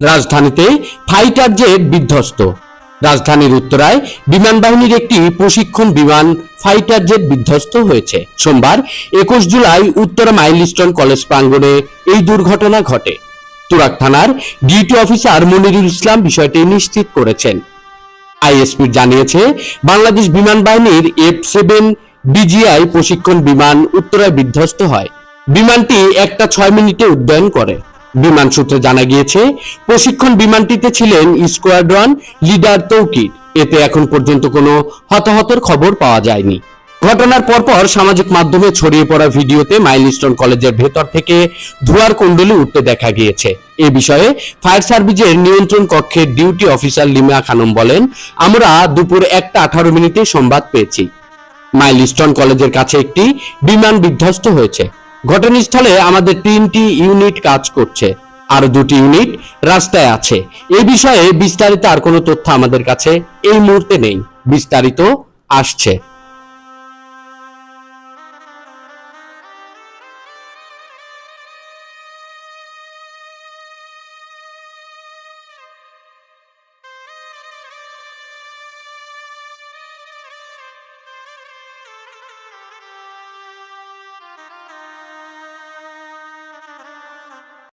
রাজধানীতে fighter jet বিধ্বস্ত। রাজধানীর উত্তরায় বিমান বাহিনীর একটি প্রশিক্ষণ বিমান ফাইটার জেট বিধ্বস্ত হয়েছে। সোমবার 21 জুলাই উত্তরা মাইলস্টোন কলেজ প্রাঙ্গণে এই দুর্ঘটনা ঘটে। তুরাগ থানার ডিউটি অফিসার মনিরুল ইসলাম বিষয়টি নিশ্চিত করেছেন। আইএসপি জানিয়েছে, বাংলাদেশ বিমান বাহিনীর F-7 BGI প্রশিক্ষণ বিমান উত্তরায় বিধ্বস্ত হয়। বিমানটি 1টা 6 মিনিটে উড্ডয়ন করে। বিমান সূত্রে জানা গিয়েছে, প্রশিক্ষণ বিমানটিতে ছিলেন স্কোয়াড্রন লিডার তৌকির। এতে এখন পর্যন্ত কোনো হতাহতের খবর পাওয়া যায়নি। ঘটনার পরপর সামাজিক মাধ্যমে ছড়িয়ে পড়া ভিডিওতে মাইলস্টোন কলেজের ভেতর থেকে ধোঁয়ার কুণ্ডলী উঠতে দেখা গিয়েছে। এ বিষয়ে ফায়ার সার্ভিসের নিয়ন্ত্রণ কক্ষের ডিউটি অফিসার লিমা খানম বলেন, আমরা দুপুর 1টা 18 মিনিটে সংবাদ পেয়েছি মাইলস্টোন কলেজের কাছে একটি বিমান বিধ্বস্ত হয়েছে। ঘটনাস্থলে আমাদের 3টি ইউনিট কাজ করছে, আরো 2টি ইউনিট রাস্তায় আছে। এই বিষয়ে বিস্তারিত আর কোনো তথ্য আমাদের কাছে এই মুহূর্তে নেই, বিস্তারিত আসছে।